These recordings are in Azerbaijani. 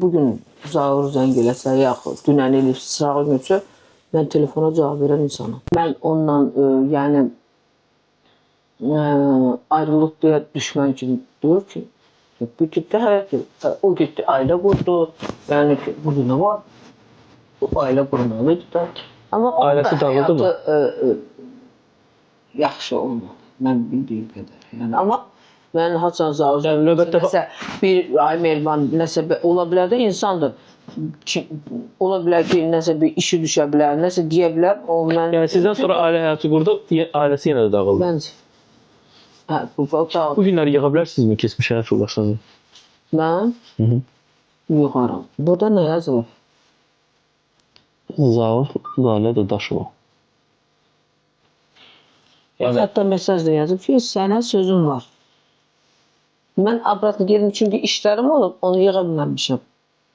Bugün Zaur zəng eləsə, yaxud dünən eləyib sırağı günsə, mən telefona cavab verən insanım. Mən ondan yəni ayrılıq deyə düşmən kimi deyir ki, bu getdi həyat, o getdi ailə qurdu. Yəni ki, bu nə var? O ailə qurmalıydı da. Amma ailəsi dağıldı mı? Yaxşı olmadı. Mən bildiyim qədər. Yəni amma mən haçan Zaur növbətdə nəsə bir ay Mehriban nəsə ola bilər də insandır. Ola bilər ki, nəsə bir işi düşə bilər, nəsə deyə bilər. O mən Yəni sizdən sonra ailə həyatı qurdu, ailəsi yenə də dağıldı. Məncə. Hə, bu dağıldı. Bu günləri yığa bilərsinizmi keçmiş həyat yoldaşlarınızı? Mən yığaram. Burada nə yazılır? Zaur Lalə Dadaşova. Yəni Hətta mesajda yazıb ki, sənə sözüm var. Mən abratlı gedim çünki işlərim olub, onu yığa bilməmişəm.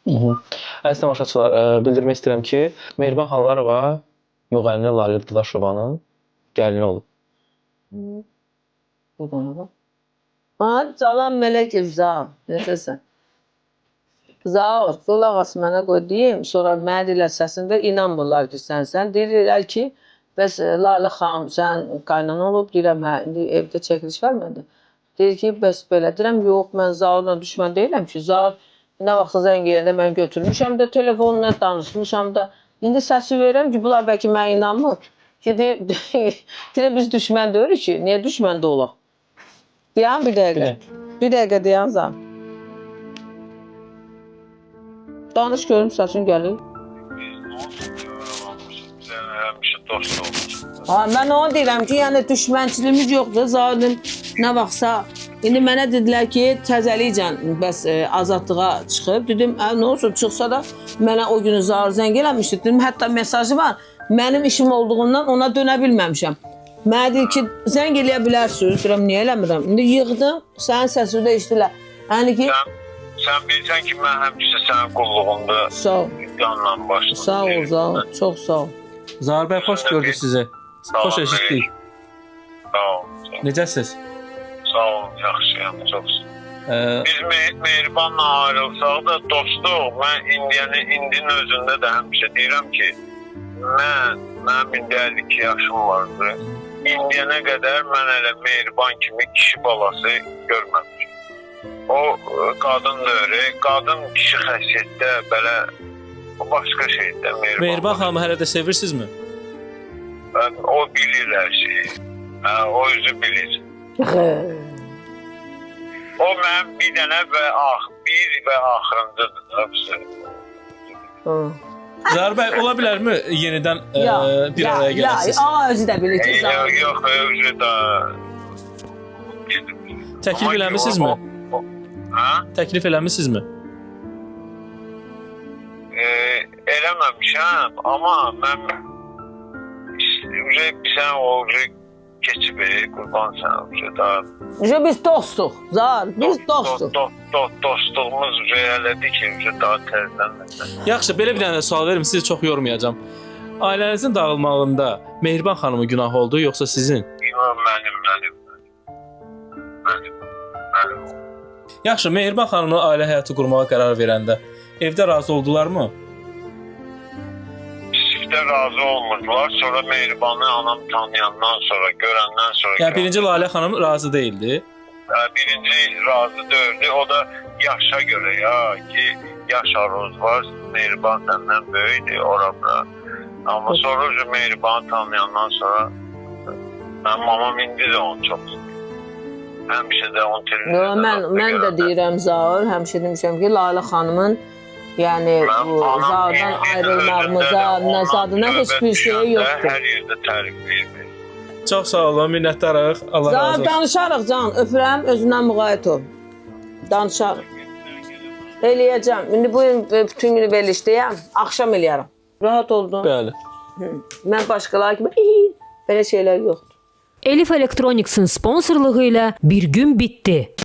Əziz tamaşaçılar, bildirmək istəyirəm ki, Mehriban Xanlarova müğənni Lalə Dadaşovanın gəlini olub. Bu da nə var? Ha, canan mələk Zaur. Necəsən? Zaur, qulaq as mənə qoy deyim. Sonra mənə deyirlər səsində inanmırlar ki, sənsən. Deyirlər ki, bəs Lalə xanım, sən qaynan olub. Deyirəm, hə, indi evdə çəkiliş var məndə. Deyir ki, bəs belə. Deyirəm, yox, mən Zaurla düşmən deyiləm ki. Zaur nə vaxtsa zəng eləyəndə mən götürmüşəm də telefonla danışmışam da. İndi səsi verirəm ki, bunlar bəlkə mənə inanmır. Ki, deyir, biz düşmən deyirik ki, niyə düşmən də olaq? Deyəm bir dəqiqə. Bir dəqiqə deyəm Zaur. Danış görüm səsin gəlir. Həmişə dost olmuş. Ha, mən onu deyirəm ki, yəni düşmənçiliyimiz yoxdur. Zaten nə vaxtsa indi mənə dedilər ki, təzəlikcən bəs azadlığa çıxıb. Dedim, nə olsun çıxsa da mənə o günü Zaur zəng eləmişdi. Dedim, hətta mesajı var. Mənim işim olduğundan ona dönə bilməmişəm. Mənə deyir ki, zəng eləyə bilərsiniz. Deyirəm, niyə eləmirəm? İndi yığdım, sənin səsini də eşitdilər. Yəni ki, Sən bilirsən ki, mən həmişə sənin qulluğunda sağ ol. qanla başladım. Sağ ol, Zaur. Çox sağ ol. Zaur bəy, xoş gördük sizi. Xoş eşitdik. Sağ ol. Necəsiz? Sağ ol, yaxşıyam, çox sağ ol. Biz Mehribanla ayrılsaq da dostuq. Mən indinin özündə də həmişə deyirəm ki, mənim indi 52 yaşım vardı. İndiyənə qədər mən elə Mehriban kimi kişi balası görməmişim. O qadın dövrü, qadın kişi xəssiyyətdə belə başqa şeydə Mehriban xanımı hələ də sevirsinizmi? O bilir hər şeyi. O özü bilir. O mənim bir dənə və axırıncıdır. Zaur bəy, ola bilərmi yenidən bir araya gələsiniz? Özü də bilir ki, Zaur. Yox, özü də. Təklif eləmisinizmi? Hə? Təklif eləmisinizmi? Eləməmişəm, amma mən sən o keçib qurban sən daha. Biz dostuq, Zaur, biz dostuq. Dostluğumuz elədi ki, daha təzələnməsin. Yaxşı, belə bir dənə sual verim, sizi çox yormayacağam. Ailənizin dağılmağında Mehriban xanımın günahı oldu, yoxsa sizin? Yox, mənim. Yaxşı, Mehriban xanımla ailə həyatı qurmağa qərar verəndə evdə razı oldularmı? Çiftə razı olmurdular. Sonra Mehribanı anam tanıyandan sonra, görəndən sonra... Yəni, birinci Lalə xanım razı değildi. Birinci razı deyildi. O da yaşa görə ya ki, yaş aruz var. Mehriban səndən böyüdü, ora-bura. Amma sonra Mehribanı tanıyandan sonra mənim mamam indi də onu çox sevir. Həmişə də onun televizyonda... Mən də deyirəm Zaur, həmişə demişəm ki, Lalə xanımın yəni bu Zaurdan ayrılmağımıza, nəzadına heç bir şey yoxdur. Hər yerdə tərif verir. Çox sağ olun, minnətdarıq. Allah razı olsun. Zaur, danışarıq Can, öpürəm, özündən müğayət ol. Danışarıq. Eləyəcəm. İndi bu gün bütün günü belə işləyəm, axşam eləyərəm. Rahat oldun. Bəli. Mən başqaları kimi belə şeylər yoxdur. Elif Electronics'ın sponsorluğu ilə bir gün bitdi.